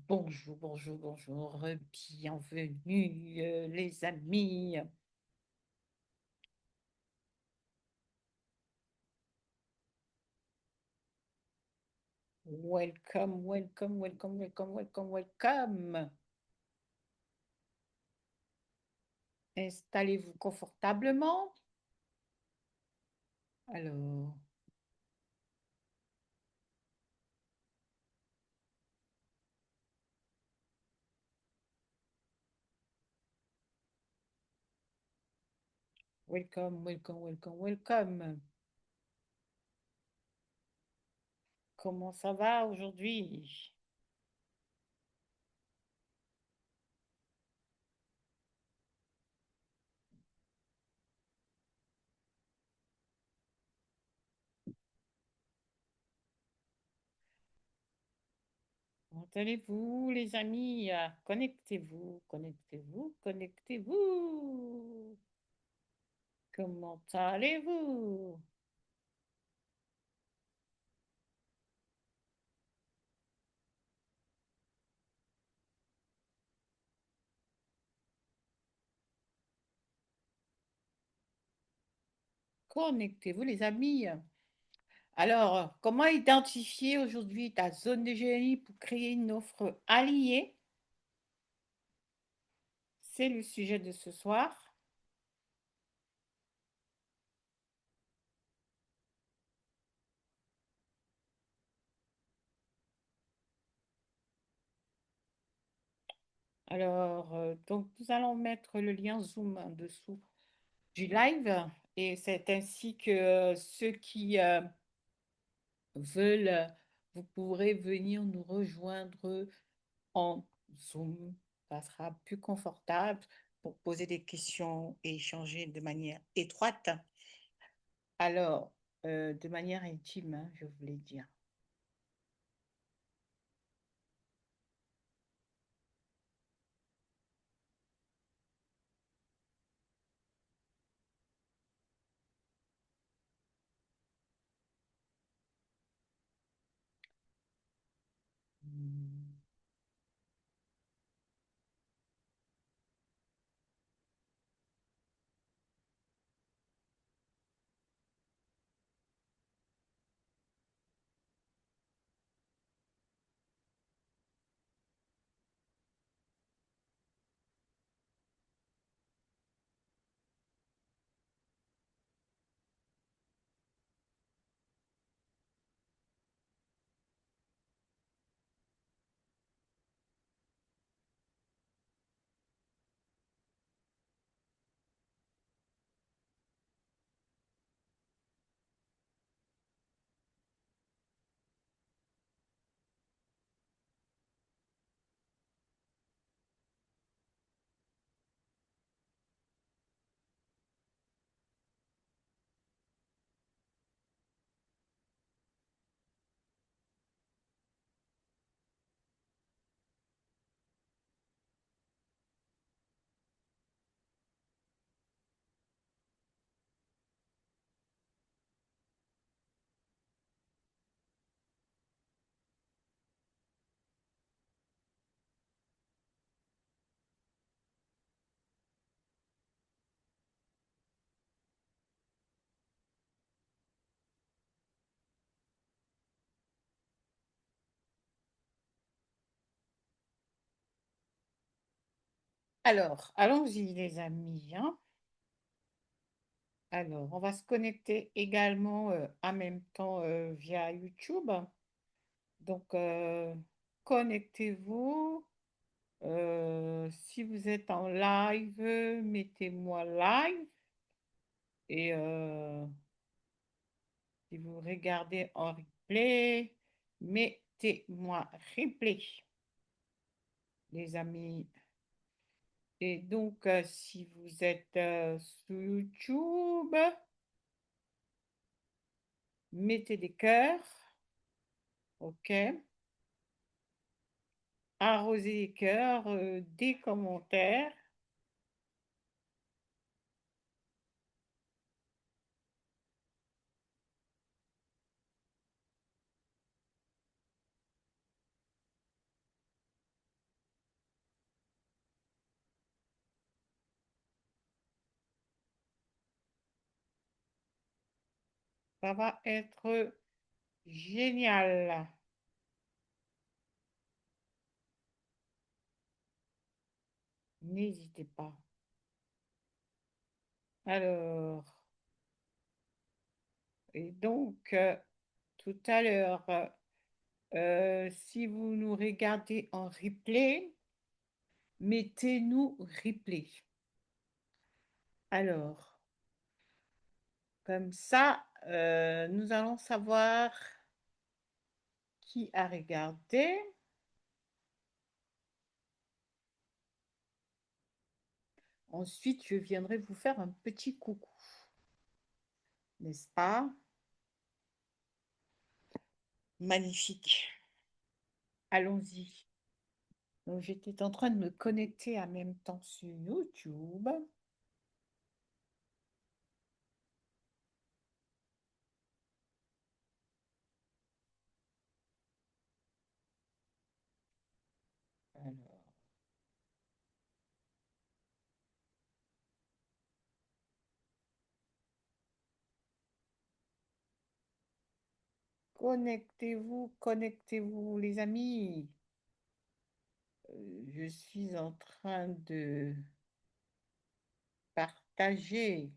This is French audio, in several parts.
Bonjour, bonjour, bonjour, bienvenue les amis. Welcome, welcome, welcome, welcome, welcome, welcome. Installez-vous confortablement. Alors, welcome, welcome, welcome, welcome. Comment ça va aujourd'hui? Comment allez-vous les amis? Connectez-vous, connectez-vous, connectez-vous. Comment allez-vous? Connectez-vous les amis. Alors, comment identifier aujourd'hui ta zone de génie pour créer une offre alignée? C'est le sujet de ce soir. Alors, donc, nous allons mettre le lien Zoom en dessous du live et c'est ainsi que ceux qui veulent, vous pourrez venir nous rejoindre en Zoom. Ça sera plus confortable pour poser des questions et échanger de manière étroite. Alors, de manière intime, hein, je voulais dire. Hmm. Alors, allons-y, les amis, hein. Alors, on va se connecter également en même temps via YouTube. Donc, connectez-vous. Si vous êtes en live, mettez-moi live. Et si vous regardez en replay, mettez-moi replay, les amis. Et donc, si vous êtes sur YouTube, mettez des cœurs, OK? Arrosez les cœurs, des commentaires. Ça va être génial. N'hésitez pas. Alors, et donc, tout à l'heure, si vous nous regardez en replay, mettez-nous replay. Alors, comme ça, nous allons savoir qui a regardé. Ensuite, je viendrai vous faire un petit coucou, n'est-ce pas? Magnifique. Allons-y. Donc, j'étais en train de me connecter en même temps sur YouTube. Alors, connectez-vous, les amis. Je suis en train de partager.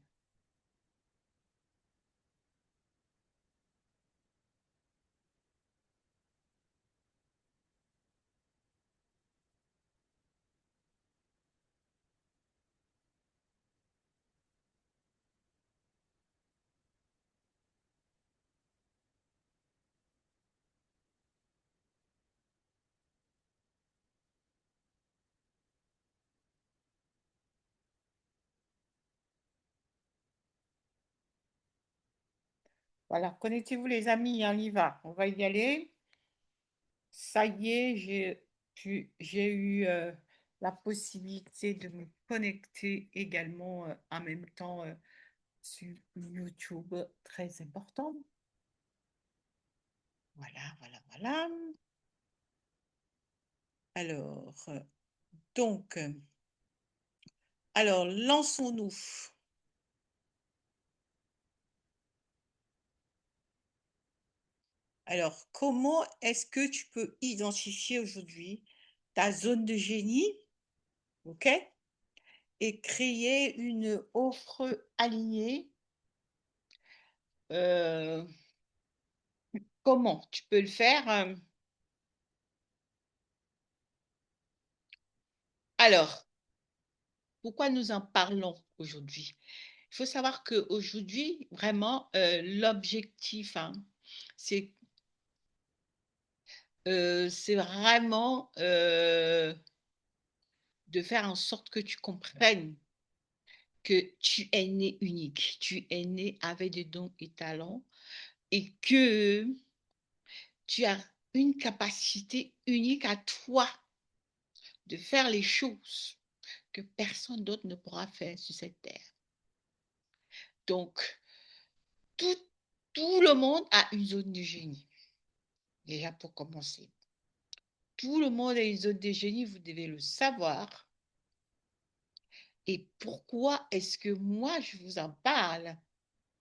Voilà, connectez-vous, les amis, on y va. On va y aller. Ça y est, j'ai eu la possibilité de me connecter également en même temps sur YouTube. Très important. Voilà. Alors, donc, alors, lançons-nous. Alors, comment est-ce que tu peux identifier aujourd'hui ta zone de génie, ok? Et créer une offre alignée? Euh, Comment tu peux le faire? Alors, pourquoi nous en parlons aujourd'hui? Il faut savoir qu'aujourd'hui, vraiment, l'objectif, hein, c'est c'est vraiment de faire en sorte que tu comprennes que tu es né unique, tu es né avec des dons et talents et que tu as une capacité unique à toi de faire les choses que personne d'autre ne pourra faire sur cette terre. Donc, tout, tout le monde a une zone de génie, déjà pour commencer. Tout le monde a une zone de génie, vous devez le savoir. Et pourquoi est-ce que moi, je vous en parle?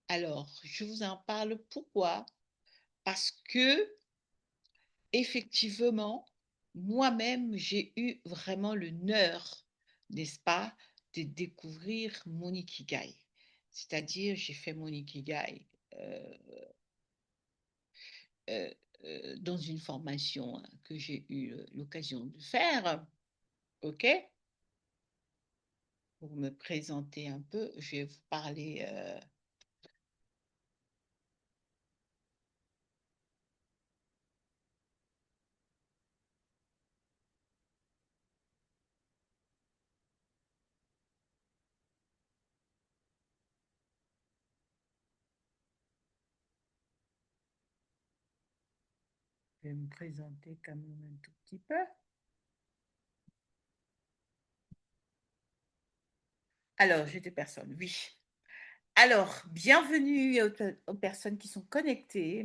Alors, je vous en parle pourquoi? Parce que, effectivement, moi-même, j'ai eu vraiment l'honneur, n'est-ce pas, de découvrir mon ikigai. C'est-à-dire, j'ai fait mon ikigai euh, euh, dans une formation hein, que j'ai eu l'occasion de faire. OK? Pour me présenter un peu, je vais vous parler. Je vais me présenter quand même un tout petit peu. Alors, j'ai des personnes, oui. Alors, bienvenue aux personnes qui sont connectées.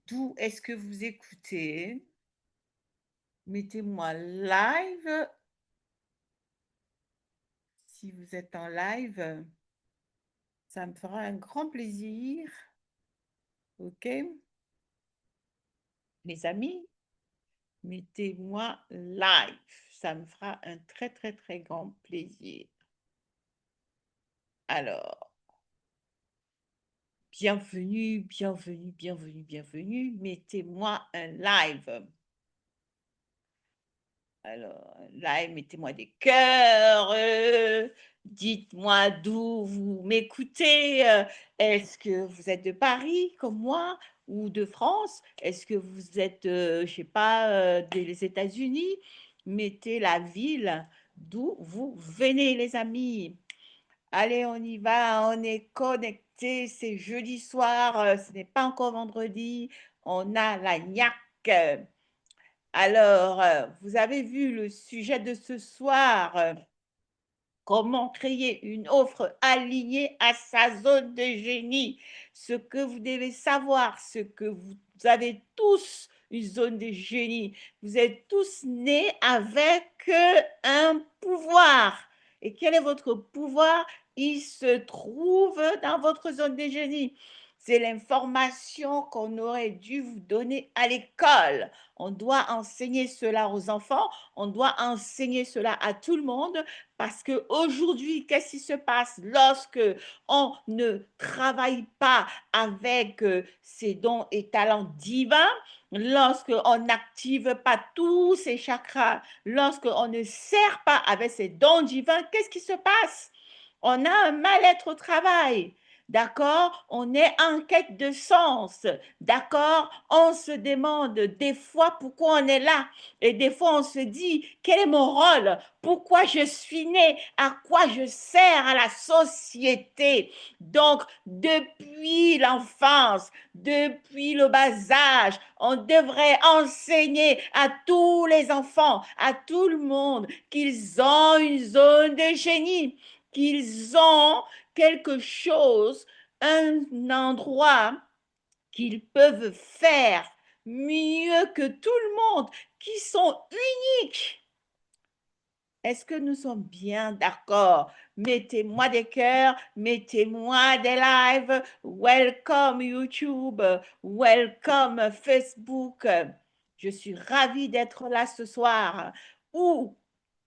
D'où est-ce que vous écoutez? Mettez-moi live si vous êtes en live. Ça me fera un grand plaisir. OK? Mes amis, mettez-moi live. Ça me fera un très, très, très grand plaisir. Alors, bienvenue, bienvenue, bienvenue, bienvenue. Mettez-moi un live. Alors, live, mettez-moi des cœurs. Dites-moi d'où vous m'écoutez. Est-ce que vous êtes de Paris comme moi ou de France? Est-ce que vous êtes, je sais pas, des États-Unis? Mettez la ville d'où vous venez, les amis. Allez, on y va, on est connecté. C'est jeudi soir, ce n'est pas encore vendredi. On a la niaque. Alors, vous avez vu le sujet de ce soir, comment créer une offre alignée à sa zone de génie. Ce que vous devez savoir, ce que vous avez tous une zone de génie. Vous êtes tous nés avec un pouvoir. Et quel est votre pouvoir? Il se trouve dans votre zone de génie. C'est l'information qu'on aurait dû vous donner à l'école. On doit enseigner cela aux enfants, on doit enseigner cela à tout le monde parce qu'aujourd'hui, qu'est-ce qui se passe lorsque on ne travaille pas avec ses dons et talents divins, lorsque on n'active pas tous ses chakras, lorsque on ne sert pas avec ses dons divins, qu'est-ce qui se passe? On a un mal-être au travail. D'accord? On est en quête de sens. D'accord? On se demande des fois pourquoi on est là. Et des fois, on se dit, quel est mon rôle? Pourquoi je suis né? À quoi je sers à la société? Donc, depuis l'enfance, depuis le bas âge, on devrait enseigner à tous les enfants, à tout le monde, qu'ils ont une zone de génie, qu'ils ont quelque chose, un endroit qu'ils peuvent faire mieux que tout le monde, qui sont uniques. Est-ce que nous sommes bien d'accord? Mettez-moi des cœurs, mettez-moi des lives. Welcome YouTube, welcome Facebook. Je suis ravie d'être là ce soir. Ou,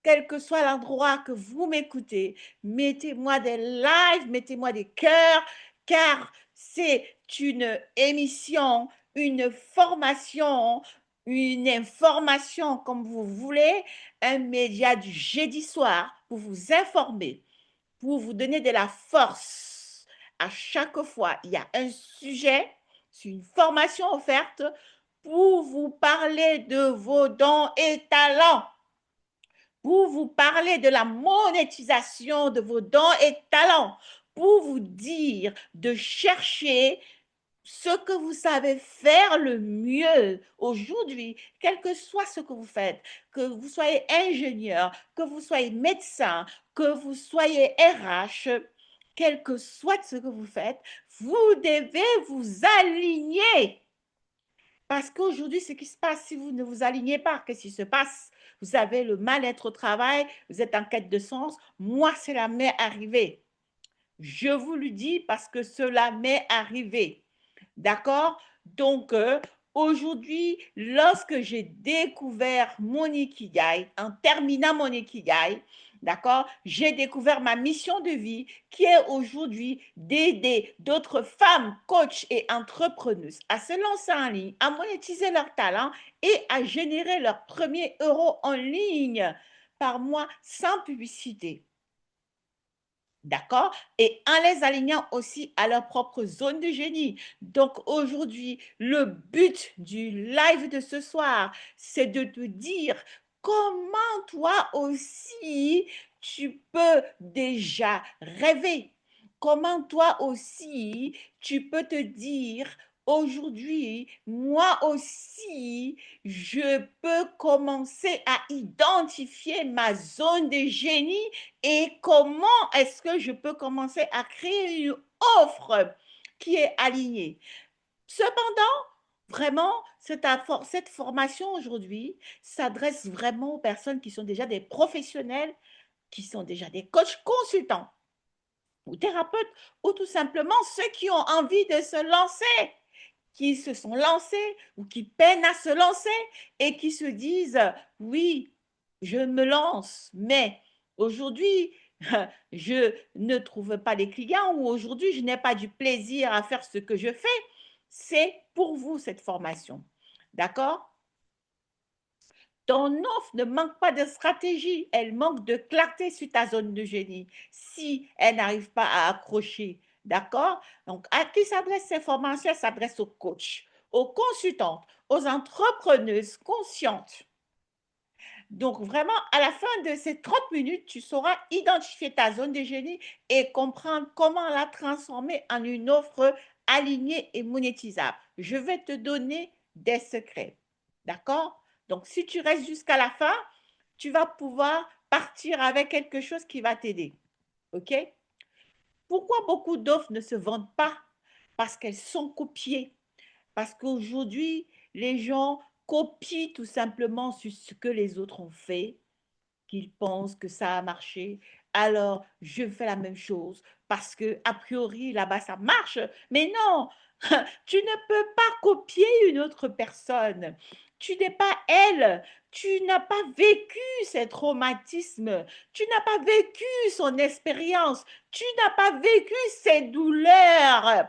quel que soit l'endroit que vous m'écoutez, mettez-moi des lives, mettez-moi des cœurs, car c'est une émission, une formation, une information, comme vous voulez, un média du jeudi soir pour vous informer, pour vous donner de la force. À chaque fois, il y a un sujet, c'est une formation offerte pour vous parler de vos dons et talents, pour vous parler de la monétisation de vos dons et talents, pour vous dire de chercher ce que vous savez faire le mieux aujourd'hui, quel que soit ce que vous faites, que vous soyez ingénieur, que vous soyez médecin, que vous soyez RH, quel que soit ce que vous faites, vous devez vous aligner. Parce qu'aujourd'hui, ce qui se passe, si vous ne vous alignez pas, qu'est-ce qui se passe? Vous avez le mal-être au travail, vous êtes en quête de sens. Moi, cela m'est arrivé. Je vous le dis parce que cela m'est arrivé. D'accord? Donc, aujourd'hui, lorsque j'ai découvert mon Ikigai, en terminant mon Ikigai, d'accord, j'ai découvert ma mission de vie qui est aujourd'hui d'aider d'autres femmes, coachs et entrepreneuses à se lancer en ligne, à monétiser leurs talents et à générer leur premier euro en ligne par mois sans publicité. D'accord? Et en les alignant aussi à leur propre zone de génie. Donc aujourd'hui, le but du live de ce soir, c'est de te dire comment toi aussi tu peux déjà rêver. Comment toi aussi tu peux te dire aujourd'hui, moi aussi, je peux commencer à identifier ma zone de génie et comment est-ce que je peux commencer à créer une offre qui est alignée. Cependant, vraiment, cette formation aujourd'hui s'adresse vraiment aux personnes qui sont déjà des professionnels, qui sont déjà des coachs consultants ou thérapeutes, ou tout simplement ceux qui ont envie de se lancer, qui se sont lancés ou qui peinent à se lancer et qui se disent, oui, je me lance, mais aujourd'hui, je ne trouve pas les clients ou aujourd'hui, je n'ai pas du plaisir à faire ce que je fais. C'est pour vous cette formation. D'accord? Ton offre ne manque pas de stratégie, elle manque de clarté sur ta zone de génie. Si elle n'arrive pas à accrocher, d'accord? Donc, à qui s'adresse ces formations? Elle s'adresse aux coachs, aux consultantes, aux entrepreneuses conscientes. Donc, vraiment, à la fin de ces 30 minutes, tu sauras identifier ta zone de génie et comprendre comment la transformer en une offre alignée et monétisable. Je vais te donner des secrets. D'accord? Donc, si tu restes jusqu'à la fin, tu vas pouvoir partir avec quelque chose qui va t'aider. OK? Pourquoi beaucoup d'offres ne se vendent pas? Parce qu'elles sont copiées. Parce qu'aujourd'hui, les gens copient tout simplement sur ce que les autres ont fait, qu'ils pensent que ça a marché. Alors, je fais la même chose parce que, a priori, là-bas, ça marche. Mais non, tu ne peux pas copier une autre personne. Tu n'es pas elle. Tu n'as pas vécu ces traumatismes. Tu n'as pas vécu son expérience. Tu n'as pas vécu ses douleurs.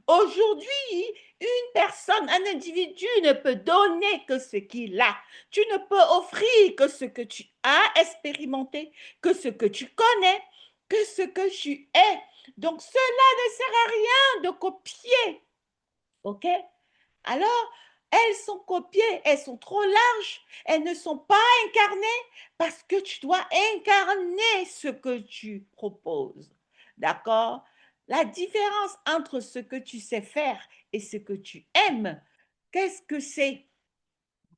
Aujourd'hui, une personne, un individu ne peut donner que ce qu'il a. Tu ne peux offrir que ce que tu as expérimenté, que ce que tu connais, que ce que tu es. Donc, cela ne sert à rien de copier. OK? Alors, elles sont copiées, elles sont trop larges, elles ne sont pas incarnées parce que tu dois incarner ce que tu proposes. D'accord? La différence entre ce que tu sais faire et ce que tu aimes, qu'est-ce que c'est?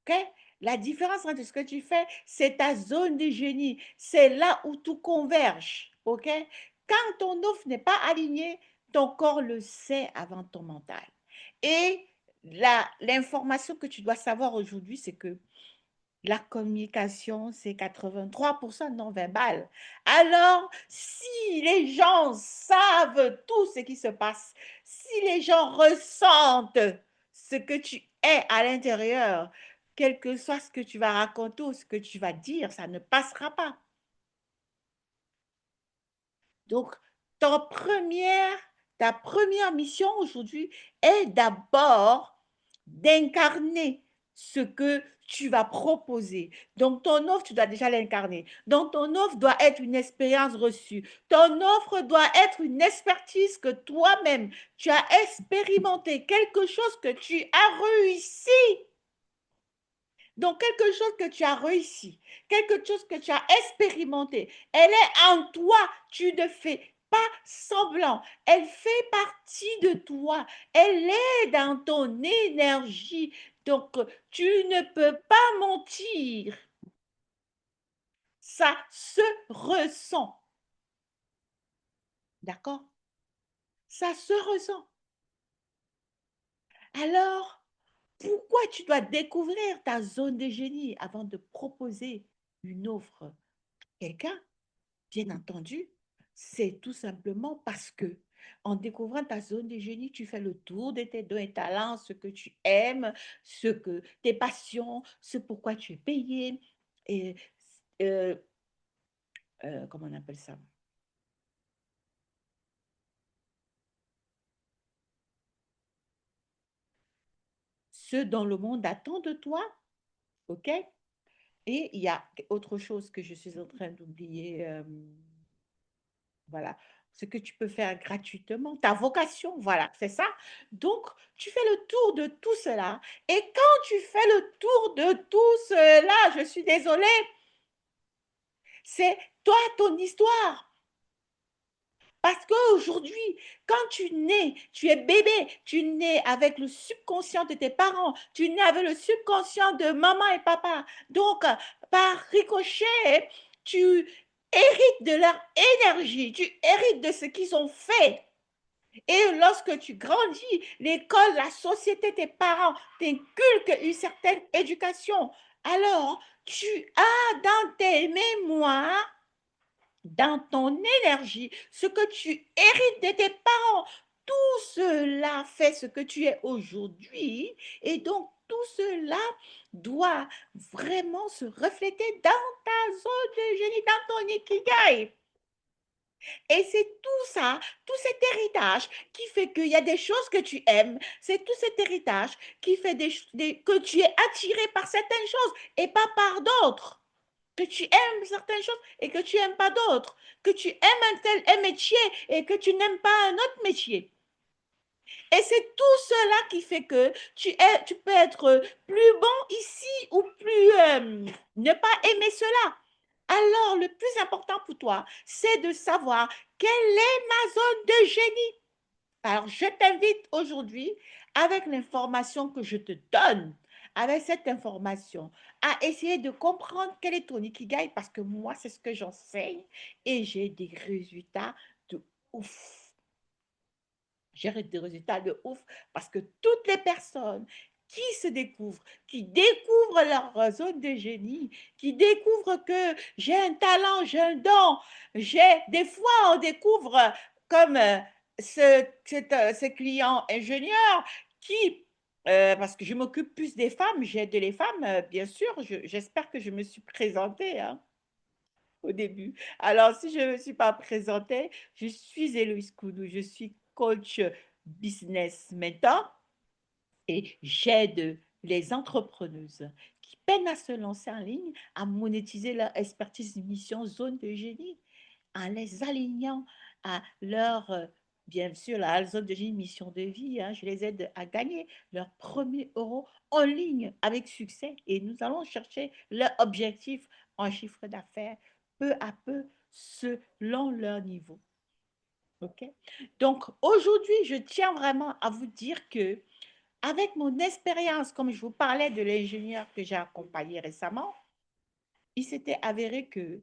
OK? La différence entre ce que tu fais, c'est ta zone de génie. C'est là où tout converge. OK? Quand ton offre n'est pas alignée, ton corps le sait avant ton mental. Et l'information que tu dois savoir aujourd'hui, c'est que la communication, c'est 83% non-verbal. Alors, si les gens savent tout ce qui se passe, si les gens ressentent ce que tu es à l'intérieur, quel que soit ce que tu vas raconter ou ce que tu vas dire, ça ne passera pas. Donc, ta première mission aujourd'hui est d'abord d'incarner ce que tu vas proposer. Donc, ton offre, tu dois déjà l'incarner. Donc, ton offre doit être une expérience reçue. Ton offre doit être une expertise que toi-même, tu as expérimenté, quelque chose que tu as réussi. Donc, quelque chose que tu as réussi, quelque chose que tu as expérimenté, elle est en toi. Tu ne fais pas semblant. Elle fait partie de toi. Elle est dans ton énergie. Donc, tu ne peux pas mentir. Ça se ressent. D'accord? Ça se ressent. Alors, pourquoi tu dois découvrir ta zone de génie avant de proposer une offre à quelqu'un? Bien entendu, c'est tout simplement parce que en découvrant ta zone de génie, tu fais le tour de tes dons et talents, ce que tu aimes, ce que tes passions, ce pourquoi tu es payé, et euh, comment on appelle ça? Ce dont le monde attend de toi, ok? Et il y a autre chose que je suis en train d'oublier. Voilà. Ce que tu peux faire gratuitement, ta vocation, voilà, c'est ça. Donc, tu fais le tour de tout cela. Et quand tu fais le tour de tout cela, je suis désolée, c'est toi, ton histoire. Parce qu'aujourd'hui, quand tu nais, tu es bébé, tu nais avec le subconscient de tes parents, tu nais avec le subconscient de maman et papa. Donc, par ricochet, tu hérites de leur énergie, tu hérites de ce qu'ils ont fait. Et lorsque tu grandis, l'école, la société, tes parents t'inculquent une certaine éducation. Alors, tu as dans tes mémoires, dans ton énergie, ce que tu hérites de tes parents, tout cela fait ce que tu es aujourd'hui et donc tout cela doit vraiment se refléter dans ta zone de génie, dans ton ikigai. Et c'est tout ça, tout cet héritage qui fait qu'il y a des choses que tu aimes. C'est tout cet héritage qui fait que tu es attiré par certaines choses et pas par d'autres. Que tu aimes certaines choses et que tu n'aimes pas d'autres. Que tu aimes un métier et que tu n'aimes pas un autre métier. Et c'est tout cela qui fait que tu peux être plus bon ici ou plus ne pas aimer cela. Alors, le plus important pour toi, c'est de savoir quelle est ma zone de génie. Alors, je t'invite aujourd'hui, avec l'information que je te donne, avec cette information, à essayer de comprendre quel est ton ikigai, parce que moi, c'est ce que j'enseigne et j'ai des résultats de ouf. J'ai des résultats de ouf parce que toutes les personnes qui se découvrent, qui découvrent leur zone de génie, qui découvrent que j'ai un talent, j'ai un don, des fois on découvre comme ce client ingénieur qui, parce que je m'occupe plus des femmes, j'aide les femmes, bien sûr, j'espère que je me suis présentée, hein, au début. Alors, si je ne me suis pas présentée, je suis Héloïse Koudou, je suis coach business mentor et j'aide les entrepreneuses qui peinent à se lancer en ligne, à monétiser leur expertise, mission, zone de génie, en les alignant à leur, bien sûr, la zone de génie, mission de vie. Hein, je les aide à gagner leur premier euro en ligne avec succès et nous allons chercher leur objectif en chiffre d'affaires peu à peu selon leur niveau. OK? Donc aujourd'hui, je tiens vraiment à vous dire que avec mon expérience, comme je vous parlais de l'ingénieur que j'ai accompagné récemment, il s'était avéré que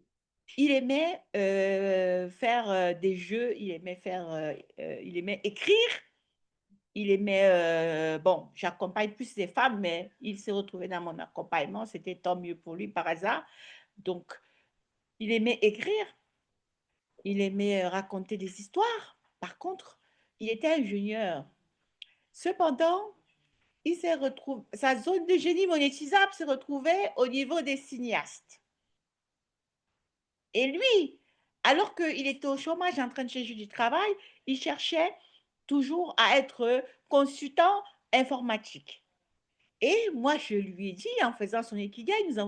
il aimait faire des jeux, il aimait écrire, il aimait, bon, j'accompagne plus les femmes, mais il s'est retrouvé dans mon accompagnement, c'était tant mieux pour lui par hasard. Donc, il aimait écrire, il aimait raconter des histoires. Par contre, il était ingénieur. Cependant, il s'est retrouvé, sa zone de génie monétisable s'est retrouvée au niveau des cinéastes. Et lui, alors qu'il était au chômage en train de chercher du travail, il cherchait toujours à être consultant informatique. Et moi, je lui ai dit, en faisant son ikigai, nous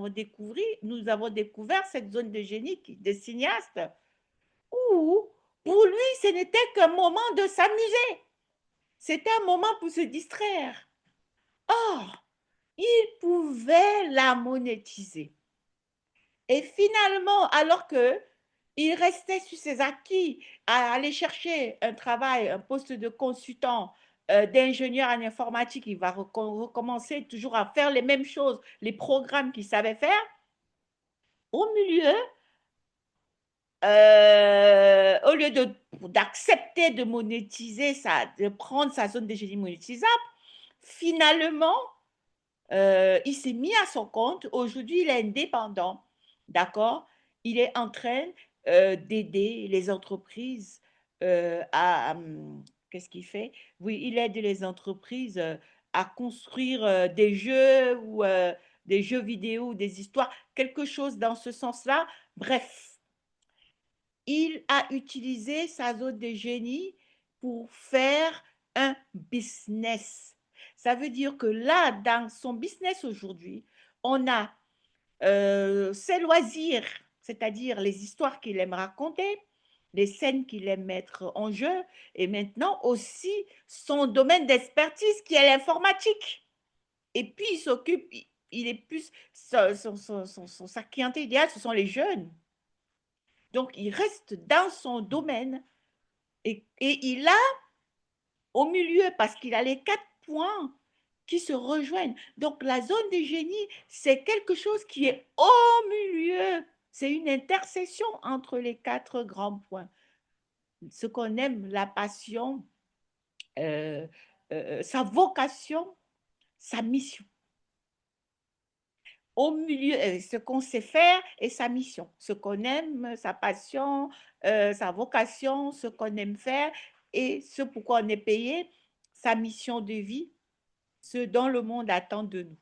avons découvert cette zone de génie des cinéastes où, pour lui, ce n'était qu'un moment de s'amuser. C'était un moment pour se distraire. Or, il pouvait la monétiser. Et finalement, alors que il restait sur ses acquis à aller chercher un travail, un poste de consultant, d'ingénieur en informatique, il va recommencer toujours à faire les mêmes choses, les programmes qu'il savait faire. Au milieu, au lieu d'accepter de monétiser, de prendre sa zone de génie monétisable, finalement, il s'est mis à son compte. Aujourd'hui, il est indépendant. D'accord? Il est en train d'aider les entreprises qu'est-ce qu'il fait? Oui, il aide les entreprises à construire des jeux ou des jeux vidéo, des histoires, quelque chose dans ce sens-là. Bref, il a utilisé sa zone de génie pour faire un business. Ça veut dire que là, dans son business aujourd'hui, on a ses loisirs, c'est-à-dire les histoires qu'il aime raconter, les scènes qu'il aime mettre en jeu, et maintenant aussi son domaine d'expertise qui est l'informatique. Et puis il s'occupe, il est plus, sa clientèle idéale, ce sont les jeunes. Donc il reste dans son domaine et il a au milieu, parce qu'il a les 4 points qui se rejoignent. Donc la zone de génie, c'est quelque chose qui est au milieu. C'est une intersection entre les 4 grands points. Ce qu'on aime, la passion, euh, sa vocation, sa mission. Au milieu, ce qu'on sait faire et sa mission. Ce qu'on aime, sa passion, sa vocation, ce qu'on aime faire et ce pourquoi on est payé, sa mission de vie, ce dont le monde attend de nous.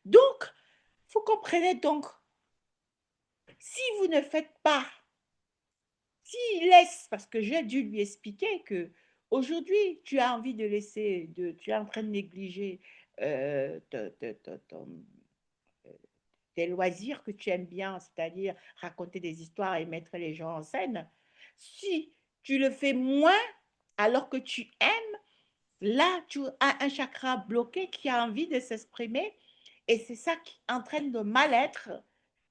Donc, vous comprenez donc, si vous ne faites pas, s'il laisse, parce que j'ai dû lui expliquer que aujourd'hui, tu as envie de laisser, tu es en train de négliger ton, tes loisirs que tu aimes bien, c'est-à-dire raconter des histoires et mettre les gens en scène. Si tu le fais moins alors que tu aimes, là, tu as un chakra bloqué qui a envie de s'exprimer et c'est ça qui entraîne le mal-être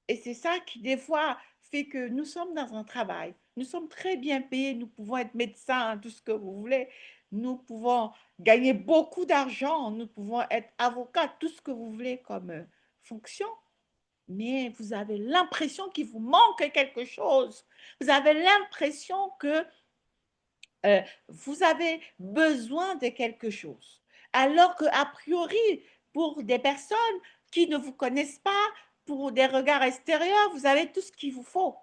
et c'est ça qui, des fois, fait que nous sommes dans un travail. Nous sommes très bien payés, nous pouvons être médecins, tout ce que vous voulez. Nous pouvons gagner beaucoup d'argent, nous pouvons être avocats, tout ce que vous voulez comme fonction. Mais vous avez l'impression qu'il vous manque quelque chose. Vous avez l'impression que vous avez besoin de quelque chose. Alors qu'a priori, pour des personnes qui ne vous connaissent pas, pour des regards extérieurs, vous avez tout ce qu'il vous faut.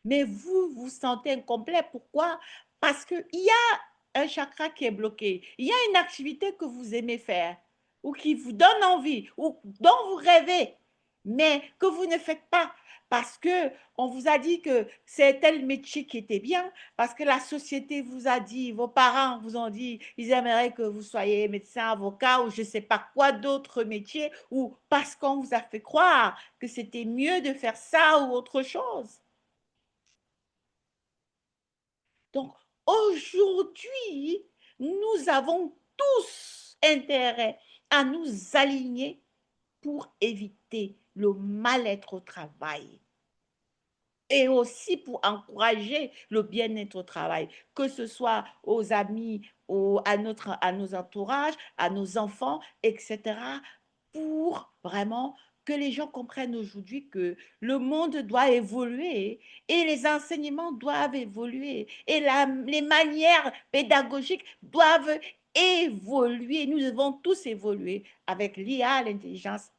Mais vous vous sentez incomplet. Pourquoi? Parce qu'il y a un chakra qui est bloqué. Il y a une activité que vous aimez faire ou qui vous donne envie ou dont vous rêvez, mais que vous ne faites pas parce que on vous a dit que c'est tel métier qui était bien, parce que la société vous a dit, vos parents vous ont dit, ils aimeraient que vous soyez médecin, avocat ou je ne sais pas quoi d'autres métiers, ou parce qu'on vous a fait croire que c'était mieux de faire ça ou autre chose. Donc, aujourd'hui, nous avons tous intérêt à nous aligner pour éviter le mal-être au travail et aussi pour encourager le bien-être au travail, que ce soit aux amis, à nos entourages, à nos enfants, etc., pour vraiment que les gens comprennent aujourd'hui que le monde doit évoluer et les enseignements doivent évoluer et les manières pédagogiques doivent évoluer. Nous devons tous évoluer avec l'IA, l'intelligence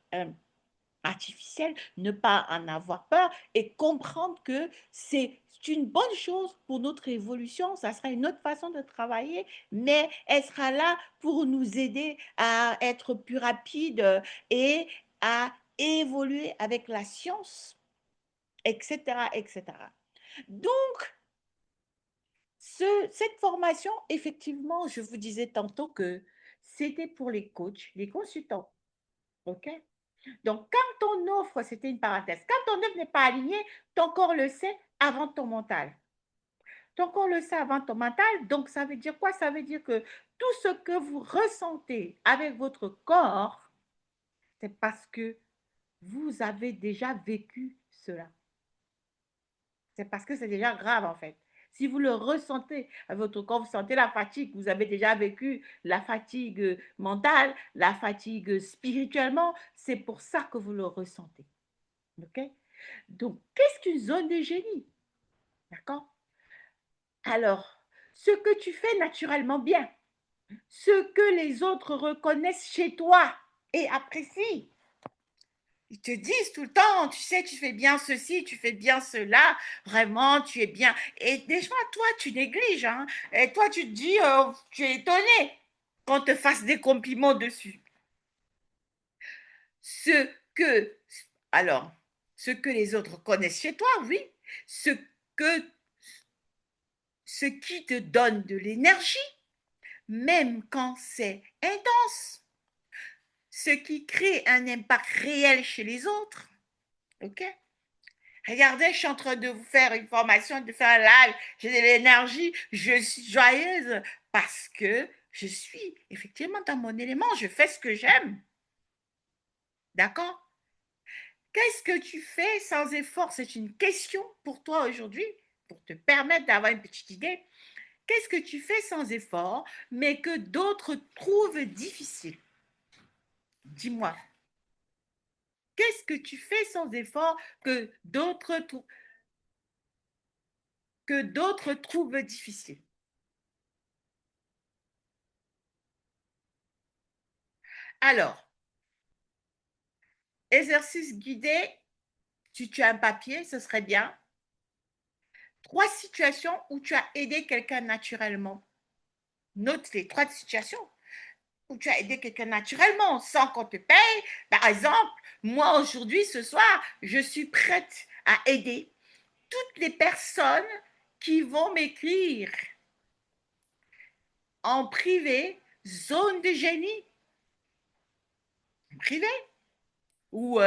artificielle, ne pas en avoir peur et comprendre que c'est une bonne chose pour notre évolution. Ça sera une autre façon de travailler, mais elle sera là pour nous aider à être plus rapide et à évoluer avec la science, etc., etc. Donc, cette formation, effectivement, je vous disais tantôt que c'était pour les coachs, les consultants. OK? Donc, quand ton offre, c'était une parenthèse, quand ton offre n'est pas alignée, ton corps le sait avant ton mental. Ton corps le sait avant ton mental, donc ça veut dire quoi? Ça veut dire que tout ce que vous ressentez avec votre corps, c'est parce que vous avez déjà vécu cela. C'est parce que c'est déjà grave en fait. Si vous le ressentez à votre corps, vous sentez la fatigue, vous avez déjà vécu la fatigue mentale, la fatigue spirituellement, c'est pour ça que vous le ressentez. OK? Donc, qu'est-ce qu'une zone de génie? D'accord? Alors, ce que tu fais naturellement bien, ce que les autres reconnaissent chez toi et apprécient. Ils te disent tout le temps, tu sais, tu fais bien ceci, tu fais bien cela, vraiment, tu es bien. Et déjà, toi, tu négliges, hein. Et toi, tu te dis, tu es étonné qu'on te fasse des compliments dessus. Ce que, alors, ce que les autres connaissent chez toi, oui. Ce que ce qui te donne de l'énergie, même quand c'est intense, ce qui crée un impact réel chez les autres. OK? Regardez, je suis en train de vous faire une formation, de faire un live, j'ai de l'énergie, je suis joyeuse parce que je suis effectivement dans mon élément, je fais ce que j'aime. D'accord? Qu'est-ce que tu fais sans effort? C'est une question pour toi aujourd'hui, pour te permettre d'avoir une petite idée. Qu'est-ce que tu fais sans effort, mais que d'autres trouvent difficile? Dis-moi. Qu'est-ce que tu fais sans effort que d'autres trouvent difficile? Alors, exercice guidé, si tu as un papier, ce serait bien. 3 situations où tu as aidé quelqu'un naturellement. Note les 3 situations où tu as aidé quelqu'un naturellement sans qu'on te paye. Par exemple, moi aujourd'hui, ce soir, je suis prête à aider toutes les personnes qui vont m'écrire en privé, zone de génie, privé, ou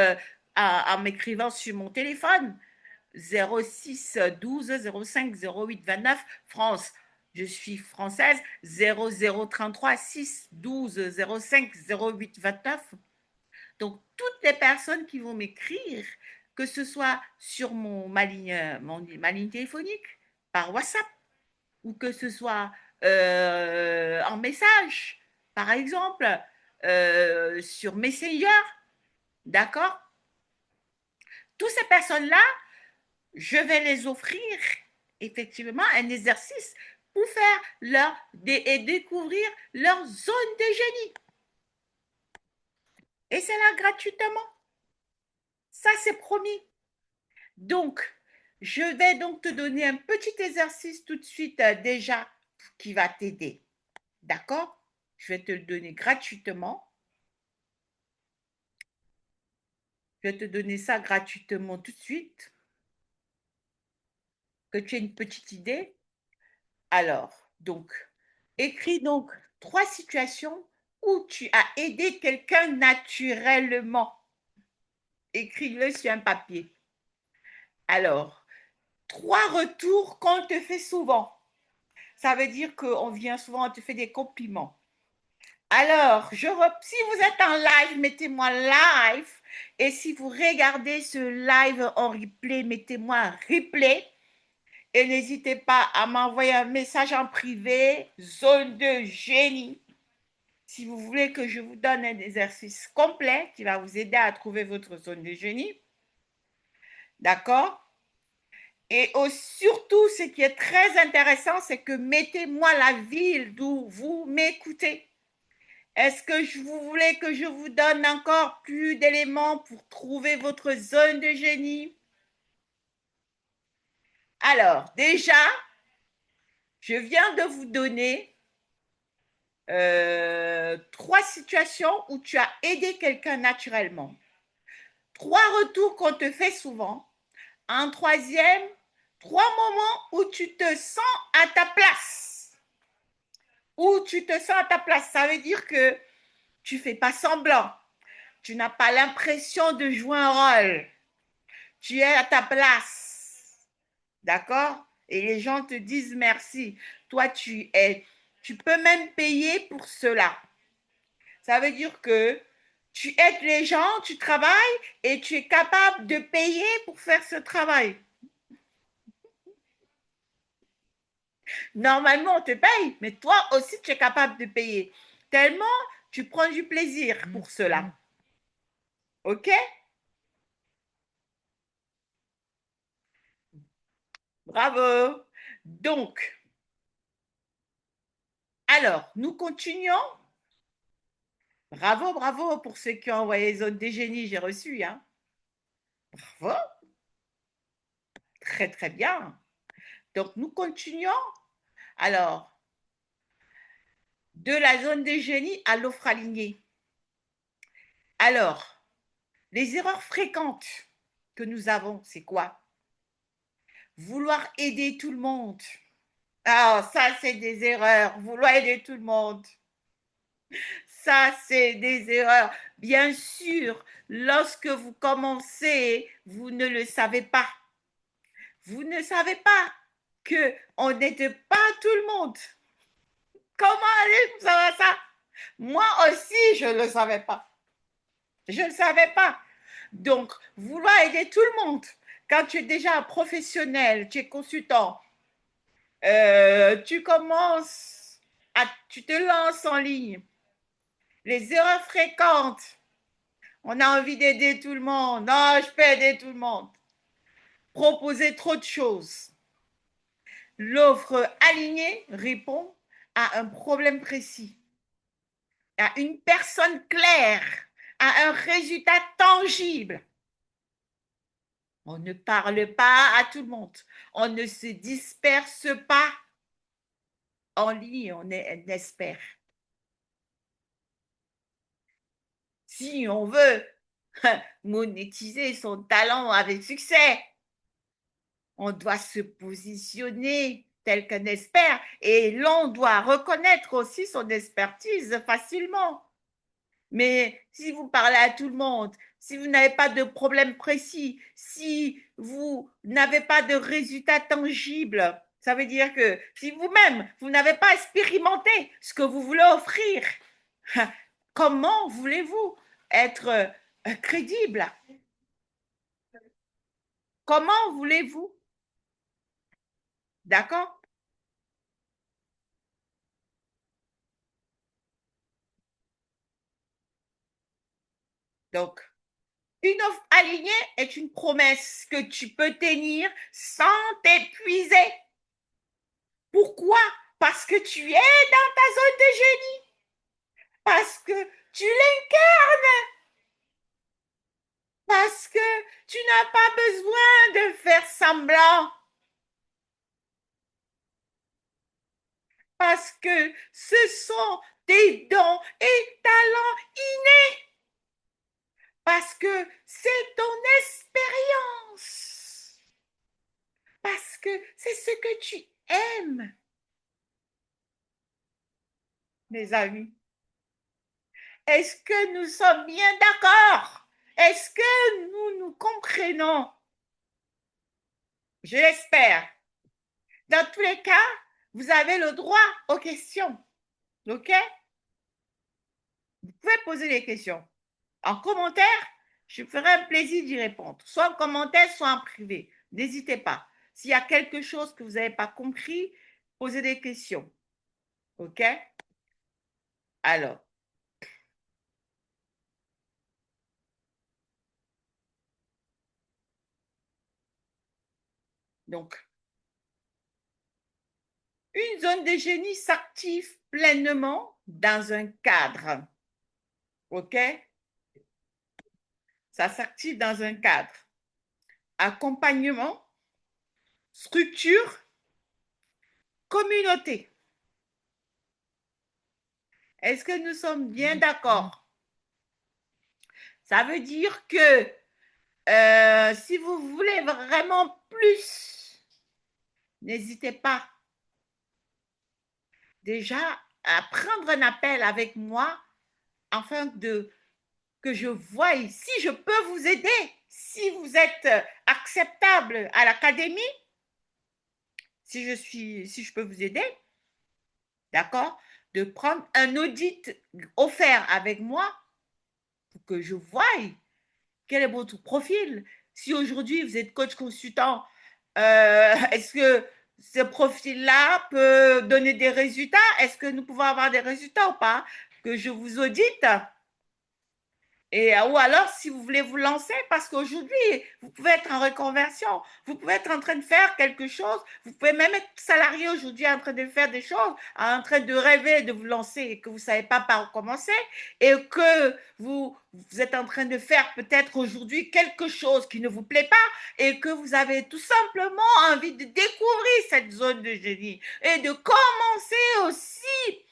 en m'écrivant sur mon téléphone 06 12 05 08 29 France. Je suis française 0033 6 12 05 08 29. Donc, toutes les personnes qui vont m'écrire, que ce soit sur ma ligne téléphonique, par WhatsApp, ou que ce soit en message, par exemple, sur Messenger, d'accord. Toutes ces personnes-là, je vais les offrir effectivement un exercice pour faire et découvrir leur zone de génie. Et c'est là gratuitement. Ça, c'est promis. Donc, je vais donc te donner un petit exercice tout de suite déjà qui va t'aider. D'accord? Je vais te le donner gratuitement. Je vais te donner ça gratuitement tout de suite. Que tu aies une petite idée. Alors, donc, écris donc 3 situations où tu as aidé quelqu'un naturellement. Écris-le sur un papier. Alors, 3 retours qu'on te fait souvent. Ça veut dire qu'on vient souvent, on te fait des compliments. Alors, si vous êtes en live, mettez-moi live. Et si vous regardez ce live en replay, mettez-moi replay. Et n'hésitez pas à m'envoyer un message en privé, zone de génie. Si vous voulez que je vous donne un exercice complet qui va vous aider à trouver votre zone de génie. D'accord? Et surtout, ce qui est très intéressant, c'est que mettez-moi la ville d'où vous m'écoutez. Est-ce que vous voulez que je vous donne encore plus d'éléments pour trouver votre zone de génie? Alors, déjà, je viens de vous donner 3 situations où tu as aidé quelqu'un naturellement. 3 retours qu'on te fait souvent. En troisième, 3 moments où tu te sens à ta place. Où tu te sens à ta place. Ça veut dire que tu ne fais pas semblant. Tu n'as pas l'impression de jouer un rôle. Tu es à ta place. D'accord? Et les gens te disent merci. Toi, tu peux même payer pour cela. Ça veut dire que tu aides les gens, tu travailles et tu es capable de payer pour faire ce travail. Normalement, on te paye, mais toi aussi, tu es capable de payer. Tellement tu prends du plaisir pour cela. OK? Bravo. Donc, alors, nous continuons. Bravo, bravo pour ceux qui ont envoyé Zone des génies, j'ai reçu. Hein. Bravo. Très, très bien. Donc, nous continuons. Alors, de la zone des génies à l'offre alignée. Alors, les erreurs fréquentes que nous avons, c'est quoi? Vouloir aider tout le monde. Ah, ça, c'est des erreurs. Vouloir aider tout le monde. Ça, c'est des erreurs. Bien sûr, lorsque vous commencez, vous ne le savez pas. Vous ne savez pas qu'on n'aide pas tout le monde. Comment allez-vous savoir ça? Moi aussi, je ne le savais pas. Je ne savais pas. Donc, vouloir aider tout le monde, quand tu es déjà un professionnel, tu es consultant, tu commences, tu te lances en ligne. Les erreurs fréquentes, on a envie d'aider tout le monde. Non, je peux aider tout le monde. Proposer trop de choses. L'offre alignée répond à un problème précis, à une personne claire, à un résultat tangible. On ne parle pas à tout le monde. On ne se disperse pas en ligne, on est un expert. Si on veut monétiser son talent avec succès, on doit se positionner tel qu'un expert et l'on doit reconnaître aussi son expertise facilement. Mais si vous parlez à tout le monde, si vous n'avez pas de problème précis, si vous n'avez pas de résultats tangibles, ça veut dire que si vous-même, vous n'avez pas expérimenté ce que vous voulez offrir, comment voulez-vous être crédible? Comment voulez-vous? D'accord? Donc, une offre alignée est une promesse que tu peux tenir sans t'épuiser. Pourquoi? Parce que tu es dans ta zone de génie. Parce que tu l'incarnes. Parce que tu n'as pas besoin de faire semblant. Parce que ce sont tes dons et talents innés. Parce que c'est ton expérience. Parce que c'est ce que tu aimes, mes amis. Est-ce que nous sommes bien d'accord? Est-ce que nous nous comprenons? Je l'espère. Dans tous les cas, vous avez le droit aux questions. OK? Vous pouvez poser des questions. En commentaire, je ferai un plaisir d'y répondre. Soit en commentaire, soit en privé. N'hésitez pas. S'il y a quelque chose que vous n'avez pas compris, posez des questions. OK? Alors, donc, une zone de génie s'active pleinement dans un cadre. OK? Ça s'active dans un cadre. Accompagnement, structure, communauté. Est-ce que nous sommes bien d'accord? Ça veut dire que si vous voulez vraiment plus, n'hésitez pas déjà à prendre un appel avec moi afin que je voie si je peux vous aider, si vous êtes acceptable à l'académie, si je peux vous aider, d'accord, de prendre un audit offert avec moi pour que je voie quel est votre profil. Si aujourd'hui vous êtes coach consultant, est-ce que ce profil-là peut donner des résultats? Est-ce que nous pouvons avoir des résultats ou pas? Que je vous audite. Et, ou alors, si vous voulez vous lancer, parce qu'aujourd'hui, vous pouvez être en reconversion, vous pouvez être en train de faire quelque chose, vous pouvez même être salarié aujourd'hui en train de faire des choses, en train de rêver de vous lancer et que vous ne savez pas par où commencer, et que vous êtes en train de faire peut-être aujourd'hui quelque chose qui ne vous plaît pas, et que vous avez tout simplement envie de découvrir cette zone de génie et de commencer aussi,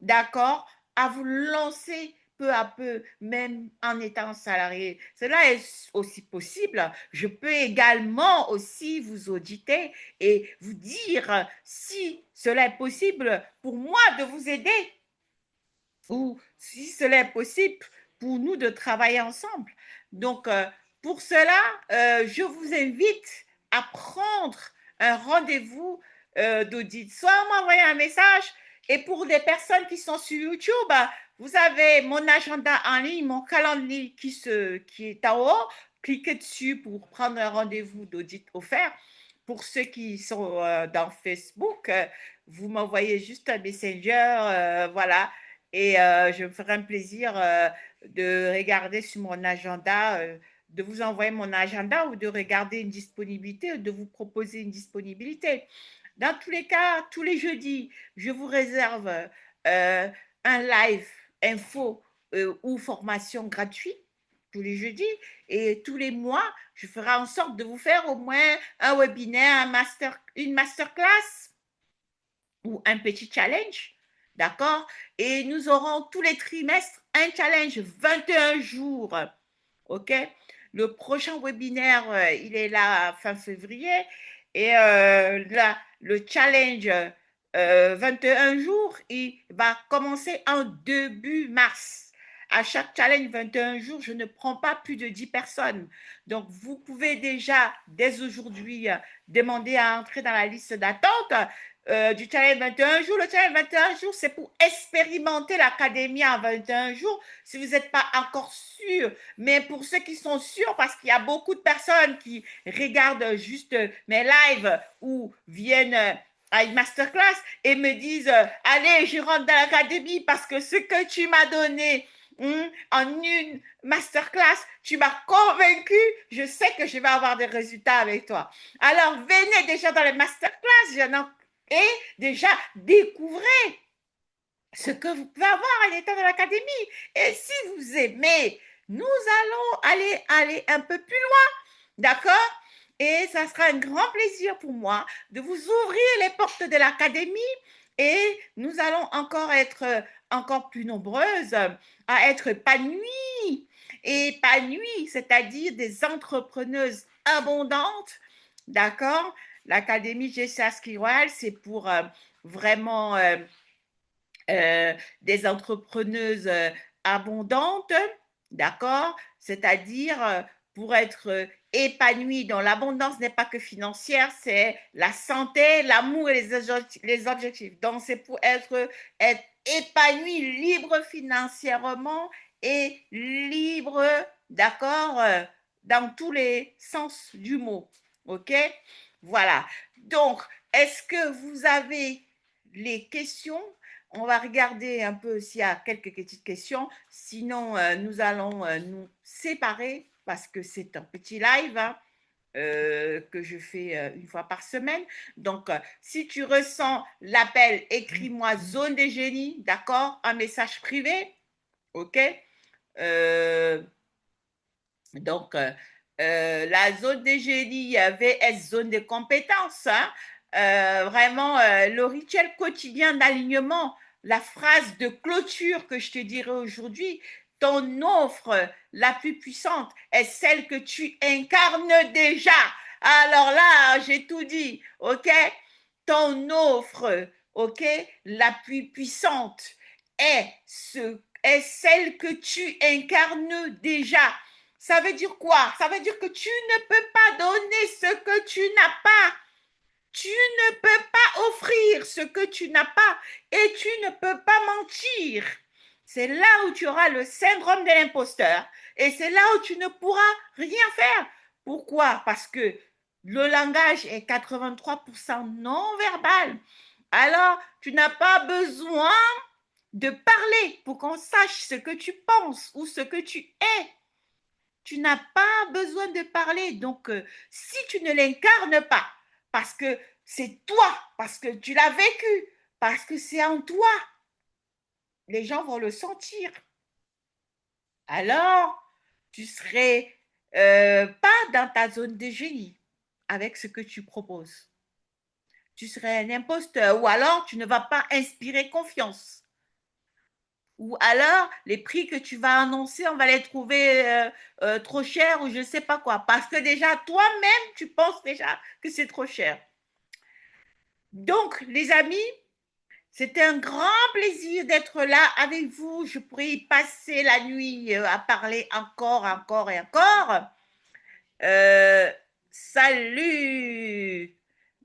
d'accord, à vous lancer peu à peu, même en étant salarié. Cela est aussi possible. Je peux également aussi vous auditer et vous dire si cela est possible pour moi de vous aider ou si cela est possible pour nous de travailler ensemble. Donc, pour cela, je vous invite à prendre un rendez-vous d'audit. Soit m'envoyer un message et pour des personnes qui sont sur YouTube, vous avez mon agenda en ligne, mon calendrier qui est en haut. Cliquez dessus pour prendre un rendez-vous d'audit offert. Pour ceux qui sont dans Facebook, vous m'envoyez juste un messenger, voilà, et je me ferai un plaisir de regarder sur mon agenda, de vous envoyer mon agenda ou de regarder une disponibilité ou de vous proposer une disponibilité. Dans tous les cas, tous les jeudis, je vous réserve un live info ou formation gratuit tous les jeudis. Et tous les mois, je ferai en sorte de vous faire au moins un webinaire, une masterclass ou un petit challenge. D'accord? Et nous aurons tous les trimestres un challenge 21 jours. OK? Le prochain webinaire, il est là fin février. Et là, le challenge 21 jours, il va commencer en début mars. À chaque challenge 21 jours, je ne prends pas plus de 10 personnes. Donc, vous pouvez déjà, dès aujourd'hui, demander à entrer dans la liste d'attente du challenge 21 jours. Le challenge 21 jours, c'est pour expérimenter l'académie en 21 jours. Si vous n'êtes pas encore sûr, mais pour ceux qui sont sûrs, parce qu'il y a beaucoup de personnes qui regardent juste mes lives ou viennent à une masterclass et me disent allez, je rentre dans l'académie parce que ce que tu m'as donné en une masterclass, tu m'as convaincu, je sais que je vais avoir des résultats avec toi. Alors, venez déjà dans les masterclass et déjà découvrez ce que vous pouvez avoir en étant dans l'académie. Et si vous aimez, nous allons aller un peu plus loin, d'accord? Et ça sera un grand plaisir pour moi de vous ouvrir les portes de l'académie et nous allons encore être encore plus nombreuses à être épanouies. Et épanouies, c'est-à-dire des entrepreneuses abondantes, d'accord? L'académie GCA Royal, c'est pour vraiment des entrepreneuses abondantes, d'accord? C'est-à-dire pour être épanouie dans l'abondance n'est pas que financière, c'est la santé, l'amour et les objectifs. Donc, c'est pour être épanoui, libre financièrement et libre, d'accord, dans tous les sens du mot. OK? Voilà. Donc, est-ce que vous avez les questions? On va regarder un peu s'il y a quelques petites questions. Sinon, nous allons nous séparer parce que c'est un petit live hein, que je fais une fois par semaine. Donc, si tu ressens l'appel, écris-moi Zone des génies, d'accord? Un message privé, OK? Euh, donc, la zone des génies, VS, zone des compétences, hein, vraiment le rituel quotidien d'alignement, la phrase de clôture que je te dirai aujourd'hui, ton offre la plus puissante est celle que tu incarnes déjà. Alors là, j'ai tout dit, ok? Ton offre, ok, la plus puissante est celle que tu incarnes déjà. Ça veut dire quoi? Ça veut dire que tu ne peux pas donner ce que tu n'as pas. Tu ne peux pas offrir ce que tu n'as pas et tu ne peux pas mentir. C'est là où tu auras le syndrome de l'imposteur et c'est là où tu ne pourras rien faire. Pourquoi? Parce que le langage est 83% non verbal. Alors, tu n'as pas besoin de parler pour qu'on sache ce que tu penses ou ce que tu es. Tu n'as pas besoin de parler. Donc, si tu ne l'incarnes pas, parce que c'est toi, parce que tu l'as vécu, parce que c'est en toi, les gens vont le sentir. Alors, tu serais pas dans ta zone de génie avec ce que tu proposes. Tu serais un imposteur ou alors tu ne vas pas inspirer confiance. Ou alors, les prix que tu vas annoncer, on va les trouver trop chers ou je ne sais pas quoi. Parce que déjà, toi-même, tu penses déjà que c'est trop cher. Donc, les amis, c'était un grand plaisir d'être là avec vous. Je pourrais y passer la nuit à parler encore et encore. Euh, salut!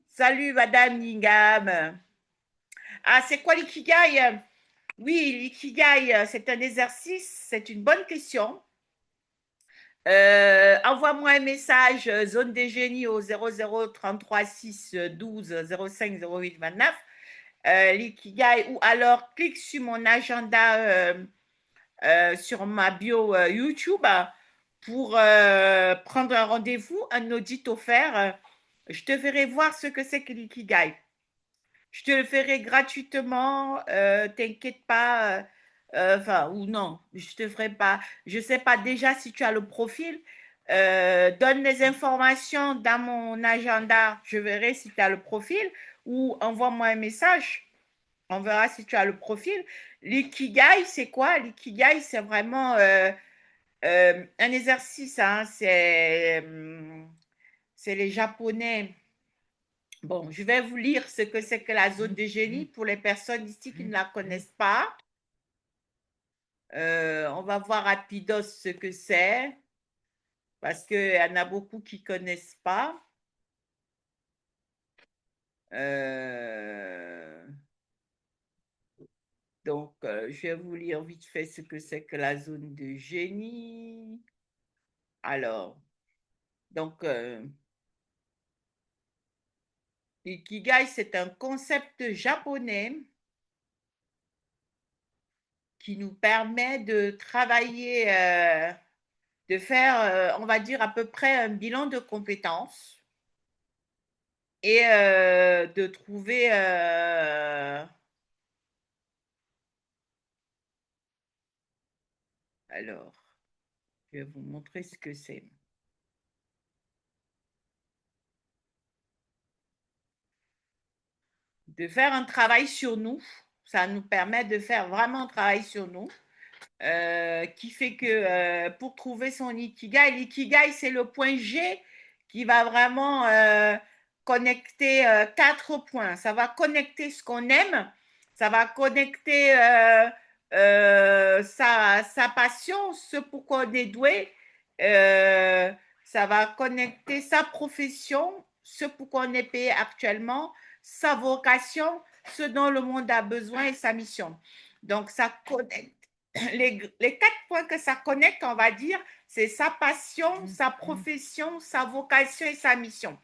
Salut, Madame Ningam. Ah, c'est quoi l'ikigai? Oui, l'ikigai, c'est un exercice, c'est une bonne question. Envoie-moi un message zone des génies au 00 33 6 12 05 08 29 l'ikigai ou alors clique sur mon agenda sur ma bio YouTube pour prendre un rendez-vous, un audit offert. Je te ferai voir ce que c'est que l'ikigai. Je te le ferai gratuitement, t'inquiète pas. enfin, ou non, je te ferai pas, je sais pas déjà si tu as le profil. Donne les informations dans mon agenda, je verrai si tu as le profil, ou envoie-moi un message, on verra si tu as le profil. L'ikigai, c'est quoi? L'ikigai, c'est vraiment un exercice, hein, c'est les Japonais. Bon, je vais vous lire ce que c'est que la zone de génie pour les personnes ici qui ne la connaissent pas. On va voir rapidos ce que c'est, parce qu'il y en a beaucoup qui ne connaissent pas. Donc, je vais vous lire vite fait ce que c'est que la zone de génie. Alors, donc, l'ikigai, c'est un concept japonais qui nous permet de travailler, de faire, on va dire, à peu près un bilan de compétences et de trouver alors, je vais vous montrer ce que c'est. De faire un travail sur nous. Ça nous permet de faire vraiment un travail sur nous. Qui fait que pour trouver son ikigai, l'ikigai, c'est le point G qui va vraiment connecter 4 points. Ça va connecter ce qu'on aime, ça va connecter sa passion, ce pourquoi on est doué, ça va connecter sa profession, ce pourquoi on est payé actuellement, sa vocation, ce dont le monde a besoin et sa mission. Donc, ça connecte les 4 points que ça connecte, on va dire, c'est sa passion, sa profession, sa vocation et sa mission.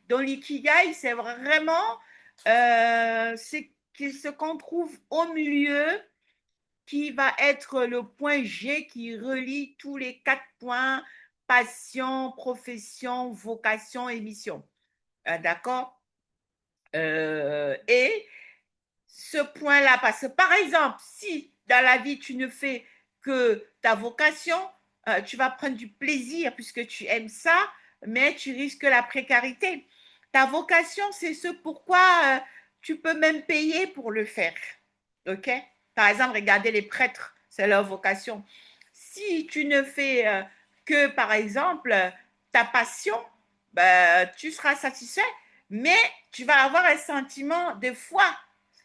Donc, l'ikigai, c'est vraiment ce qu'on trouve au milieu qui va être le point G qui relie tous les 4 points, passion, profession, vocation et mission. D'accord? Et ce point-là, parce que par exemple, si dans la vie tu ne fais que ta vocation, tu vas prendre du plaisir puisque tu aimes ça, mais tu risques la précarité. Ta vocation, c'est ce pourquoi tu peux même payer pour le faire. OK? Par exemple, regardez les prêtres, c'est leur vocation. Si tu ne fais que, par exemple, ta passion, ben, tu seras satisfait, mais tu vas avoir un sentiment de foi.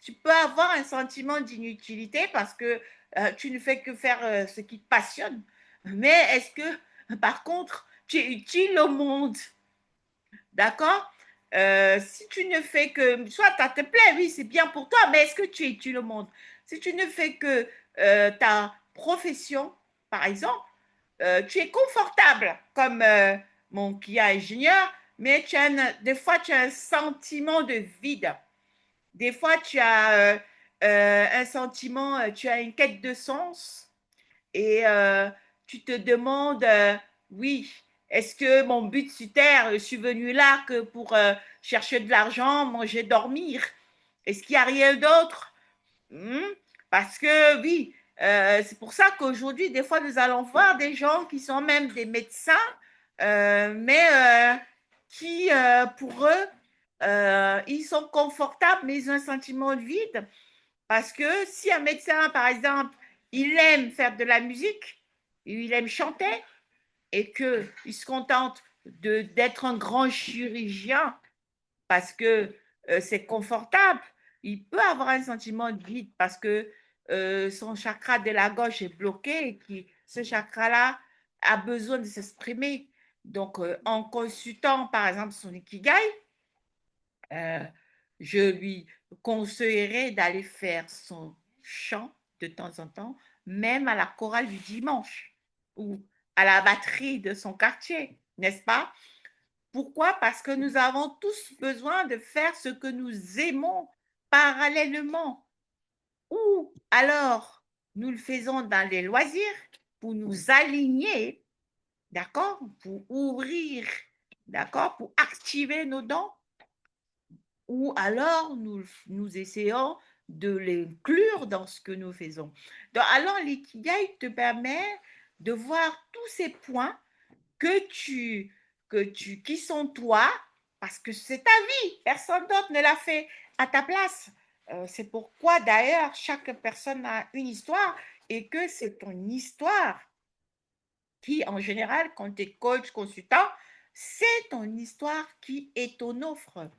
Tu peux avoir un sentiment d'inutilité parce que tu ne fais que faire ce qui te passionne. Mais est-ce que, par contre, tu es utile au monde? D'accord? Si tu ne fais que, soit ça te plaît, oui, c'est bien pour toi, mais est-ce que tu es utile au monde? Si tu ne fais que ta profession, par exemple, tu es confortable comme mon client ingénieur, mais des fois, tu as un sentiment de vide. Des fois, tu as un sentiment, tu as une quête de sens et tu te demandes, oui, est-ce que mon but sur Terre, je suis venu là que pour chercher de l'argent, manger, dormir? Est-ce qu'il n'y a rien d'autre? Parce que oui, c'est pour ça qu'aujourd'hui, des fois, nous allons voir des gens qui sont même des médecins, mais qui, pour eux, ils sont confortables, mais ils ont un sentiment de vide. Parce que si un médecin, par exemple, il aime faire de la musique, il aime chanter, et qu'il se contente d'être un grand chirurgien parce que c'est confortable, il peut avoir un sentiment de vide parce que son chakra de la gauche est bloqué et que ce chakra-là a besoin de s'exprimer. Donc, en consultant, par exemple, son ikigai, je lui conseillerais d'aller faire son chant de temps en temps, même à la chorale du dimanche ou à la batterie de son quartier, n'est-ce pas? Pourquoi? Parce que nous avons tous besoin de faire ce que nous aimons parallèlement. Ou alors, nous le faisons dans les loisirs pour nous aligner, d'accord? Pour ouvrir, d'accord? Pour activer nos dons. Ou alors, nous essayons de l'inclure dans ce que nous faisons. Donc, alors, l'ikigai te permet de voir tous ces points qui sont toi, parce que c'est ta vie, personne d'autre ne l'a fait à ta place. C'est pourquoi d'ailleurs chaque personne a une histoire et que c'est ton histoire qui, en général, quand tu es coach, consultant, c'est ton histoire qui est ton offre.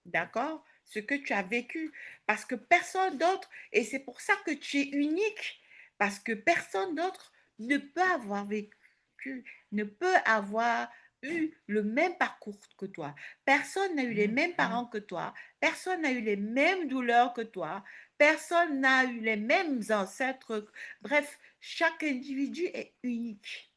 D'accord? Ce que tu as vécu. Parce que personne d'autre, et c'est pour ça que tu es unique, parce que personne d'autre ne peut avoir vécu, ne peut avoir eu le même parcours que toi. Personne n'a eu les mêmes parents que toi. Personne n'a eu les mêmes douleurs que toi. Personne n'a eu les mêmes ancêtres. Bref, chaque individu est unique.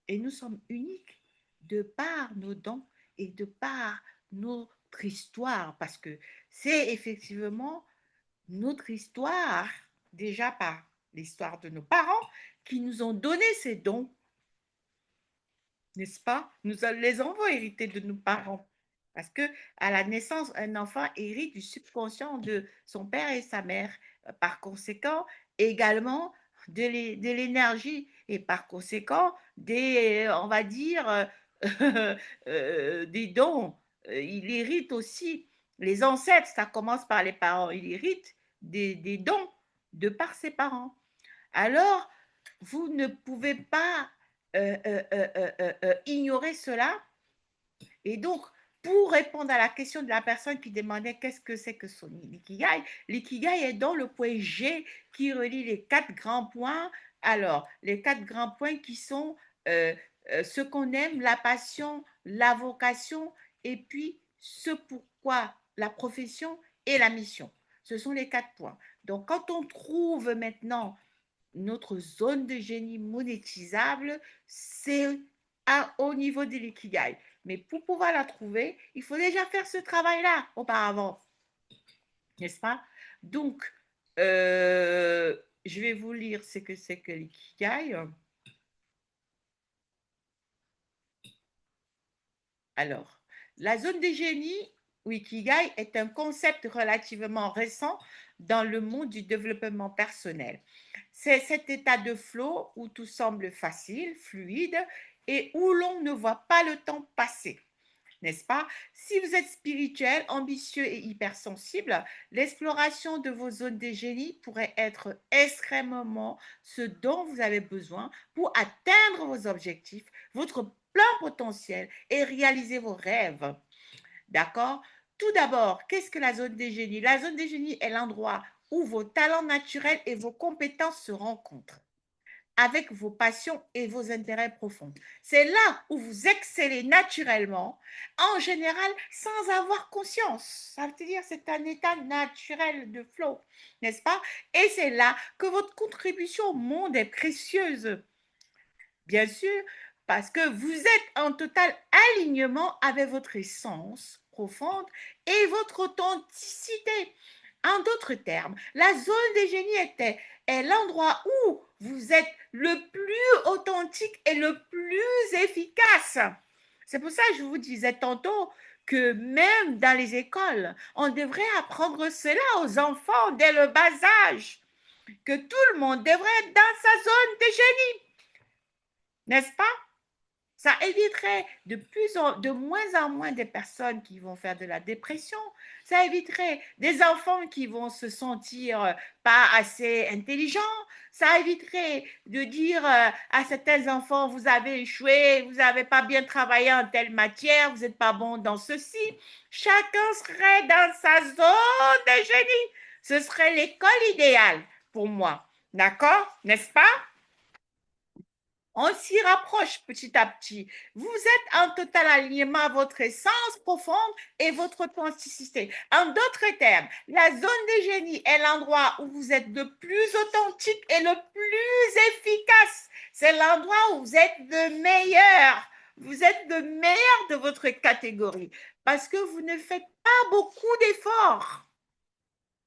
Et nous sommes uniques de par nos dons et de par notre histoire, parce que c'est effectivement notre histoire, déjà par l'histoire de nos parents, qui nous ont donné ces dons, n'est-ce pas? Nous les avons hérités de nos parents. Parce que à la naissance, un enfant hérite du subconscient de son père et sa mère. Par conséquent, également de l'énergie et par conséquent on va dire, des dons. Il hérite aussi les ancêtres, ça commence par les parents. Il hérite des dons de par ses parents. Alors, vous ne pouvez pas ignorer cela. Et donc, pour répondre à la question de la personne qui demandait qu'est-ce que c'est que son l'ikigai, l'ikigai est dans le point G qui relie les 4 grands points. Alors, les 4 grands points qui sont ce qu'on aime, la passion, la vocation et puis ce pourquoi la profession et la mission. Ce sont les 4 points. Donc, quand on trouve maintenant notre zone de génie monétisable, c'est au niveau de l'ikigai. Mais pour pouvoir la trouver, il faut déjà faire ce travail-là auparavant, n'est-ce pas? Donc, je vais vous lire ce que c'est que l'ikigai. Alors, la zone de génie ou ikigai est un concept relativement récent dans le monde du développement personnel. C'est cet état de flow où tout semble facile, fluide et où l'on ne voit pas le temps passer. N'est-ce pas? Si vous êtes spirituel, ambitieux et hypersensible, l'exploration de vos zones de génie pourrait être extrêmement ce dont vous avez besoin pour atteindre vos objectifs, votre plein potentiel et réaliser vos rêves. D'accord? Tout d'abord, qu'est-ce que la zone des génies? La zone des génies est l'endroit où vos talents naturels et vos compétences se rencontrent avec vos passions et vos intérêts profonds. C'est là où vous excellez naturellement, en général sans avoir conscience. Ça veut dire c'est un état naturel de flow, n'est-ce pas? Et c'est là que votre contribution au monde est précieuse. Bien sûr, parce que vous êtes en total alignement avec votre essence profonde et votre authenticité. En d'autres termes, la zone des génies est l'endroit où vous êtes le plus authentique et le plus efficace. C'est pour ça que je vous disais tantôt que même dans les écoles, on devrait apprendre cela aux enfants dès le bas âge, que tout le monde devrait être dans sa zone de génie, n'est-ce pas? Ça éviterait de moins en moins de personnes qui vont faire de la dépression. Ça éviterait des enfants qui vont se sentir pas assez intelligents. Ça éviterait de dire à certains enfants, vous avez échoué, vous n'avez pas bien travaillé en telle matière, vous n'êtes pas bon dans ceci. Chacun serait dans sa zone de génie. Ce serait l'école idéale pour moi. D'accord? N'est-ce pas? On s'y rapproche petit à petit. Vous êtes en total alignement à votre essence profonde et votre authenticité. En d'autres termes, la zone de génie est l'endroit où vous êtes le plus authentique et le plus efficace. C'est l'endroit où vous êtes le meilleur. Vous êtes le meilleur de votre catégorie parce que vous ne faites pas beaucoup d'efforts.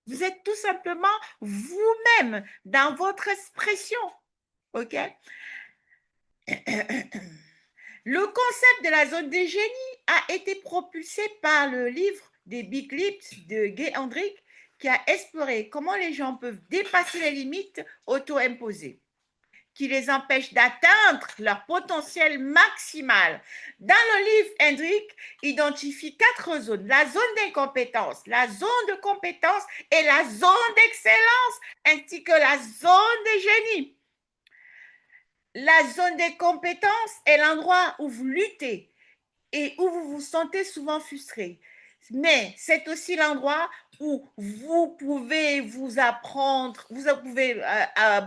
Vous êtes tout simplement vous-même dans votre expression. OK? Le concept de la zone des génies a été propulsé par le livre des Big Lips de Gay Hendrick qui a exploré comment les gens peuvent dépasser les limites auto-imposées, qui les empêchent d'atteindre leur potentiel maximal. Dans le livre, Hendrik identifie 4 zones: la zone d'incompétence, la zone de compétence et la zone d'excellence, ainsi que la zone des génies. La zone des compétences est l'endroit où vous luttez et où vous vous sentez souvent frustré. Mais c'est aussi l'endroit où vous pouvez vous apprendre, vous pouvez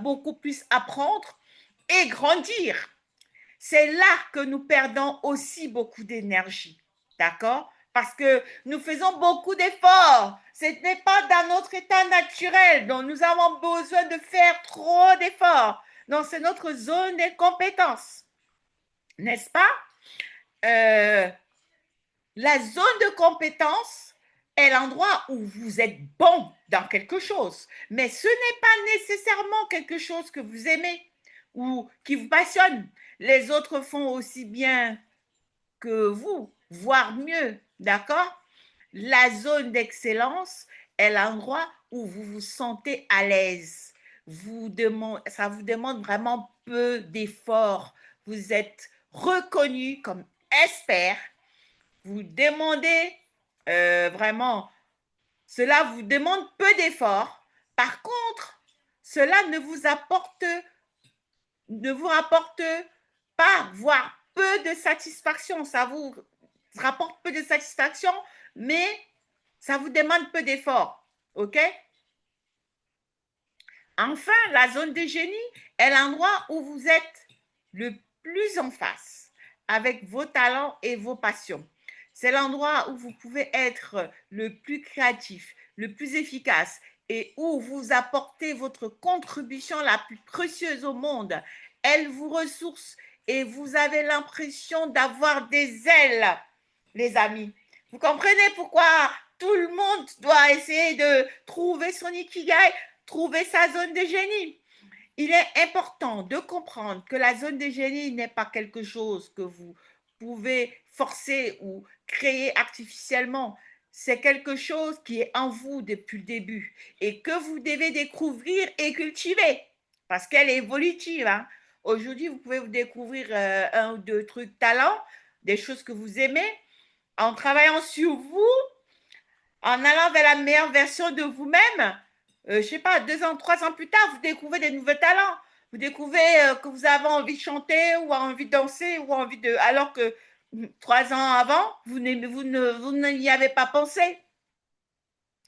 beaucoup plus apprendre et grandir. C'est là que nous perdons aussi beaucoup d'énergie. D'accord? Parce que nous faisons beaucoup d'efforts. Ce n'est pas dans notre état naturel. Donc, nous avons besoin de faire trop d'efforts. Donc, c'est notre zone de compétence. N'est-ce pas? La zone de compétence est l'endroit où vous êtes bon dans quelque chose. Mais ce n'est pas nécessairement quelque chose que vous aimez ou qui vous passionne. Les autres font aussi bien que vous, voire mieux, d'accord? La zone d'excellence est l'endroit où vous vous sentez à l'aise. Ça vous demande vraiment peu d'efforts. Vous êtes reconnu comme expert. Vous demandez vraiment, cela vous demande peu d'efforts. Par contre, cela ne vous rapporte pas, voire peu de satisfaction. Ça vous rapporte peu de satisfaction, mais ça vous demande peu d'efforts. OK? Enfin, la zone des génies est l'endroit où vous êtes le plus en face avec vos talents et vos passions. C'est l'endroit où vous pouvez être le plus créatif, le plus efficace et où vous apportez votre contribution la plus précieuse au monde. Elle vous ressource et vous avez l'impression d'avoir des ailes, les amis. Vous comprenez pourquoi tout le monde doit essayer de trouver son ikigai, trouver sa zone de génie. Il est important de comprendre que la zone de génie n'est pas quelque chose que vous pouvez forcer ou créer artificiellement. C'est quelque chose qui est en vous depuis le début et que vous devez découvrir et cultiver parce qu'elle est évolutive. Hein. Aujourd'hui, vous pouvez vous découvrir un ou deux trucs talents, des choses que vous aimez, en travaillant sur vous, en allant vers la meilleure version de vous-même. Je sais pas, 2 ans, 3 ans plus tard, vous découvrez des nouveaux talents. Vous découvrez que vous avez envie de chanter ou envie de danser ou envie de... Alors que 3 ans avant, vous n'y avez pas pensé.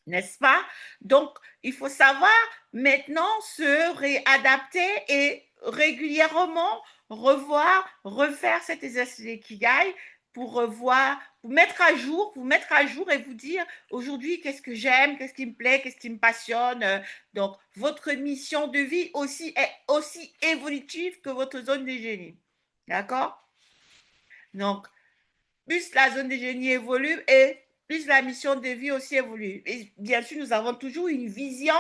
N'est-ce pas? Donc, il faut savoir maintenant se réadapter et régulièrement revoir, refaire cet exercice d'ikigai pour revoir, vous mettre à jour et vous dire aujourd'hui qu'est-ce que j'aime, qu'est-ce qui me plaît, qu'est-ce qui me passionne. Donc, votre mission de vie aussi est aussi évolutive que votre zone de génie. D'accord? Donc, plus la zone de génie évolue et plus la mission de vie aussi évolue. Et bien sûr, nous avons toujours une vision,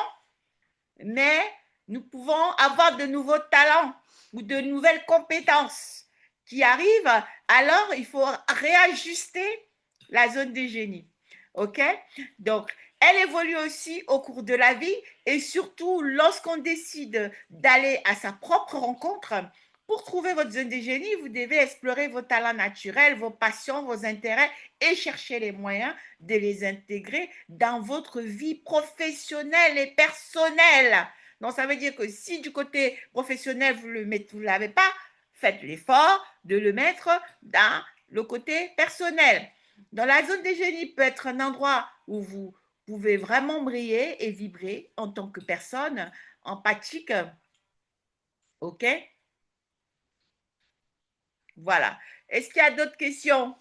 mais nous pouvons avoir de nouveaux talents ou de nouvelles compétences qui arrivent. Alors, il faut réajuster la zone de génie. OK? Donc, elle évolue aussi au cours de la vie et surtout lorsqu'on décide d'aller à sa propre rencontre. Pour trouver votre zone de génie, vous devez explorer vos talents naturels, vos passions, vos intérêts et chercher les moyens de les intégrer dans votre vie professionnelle et personnelle. Donc, ça veut dire que si du côté professionnel, vous ne l'avez pas, faites l'effort de le mettre dans le côté personnel. Dans la zone de génie peut être un endroit où vous pouvez vraiment briller et vibrer en tant que personne empathique. OK? Voilà. Est-ce qu'il y a d'autres questions?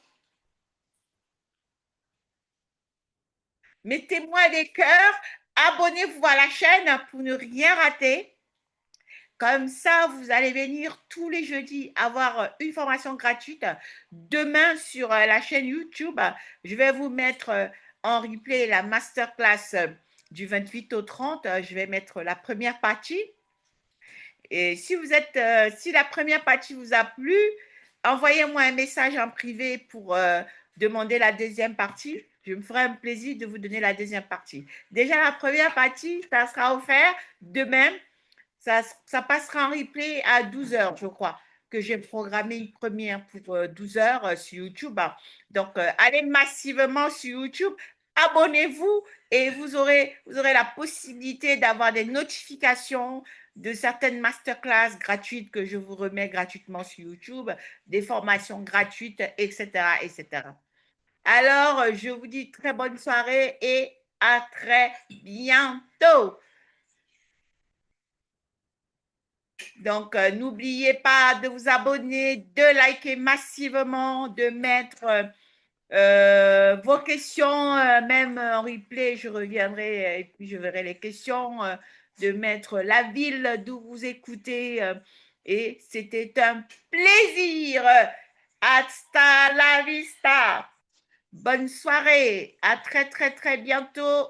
Mettez-moi des cœurs, abonnez-vous à la chaîne pour ne rien rater. Comme ça, vous allez venir tous les jeudis avoir une formation gratuite. Demain, sur la chaîne YouTube, je vais vous mettre en replay la masterclass du 28 au 30. Je vais mettre la première partie. Et si la première partie vous a plu, envoyez-moi un message en privé pour demander la deuxième partie. je me ferai un plaisir de vous donner la deuxième partie. Déjà, la première partie, ça sera offert demain. Ça passera en replay à 12 heures, je crois, que j'ai programmé une première pour 12 heures sur YouTube. Donc, allez massivement sur YouTube, abonnez-vous et vous aurez la possibilité d'avoir des notifications de certaines masterclass gratuites que je vous remets gratuitement sur YouTube, des formations gratuites, etc., etc. Alors, je vous dis très bonne soirée et à très bientôt. Donc, n'oubliez pas de vous abonner, de liker massivement, de mettre vos questions, même en replay, je reviendrai et puis je verrai les questions, de mettre la ville d'où vous écoutez. Et c'était un plaisir. Hasta la vista. Bonne soirée. À très, très, très bientôt.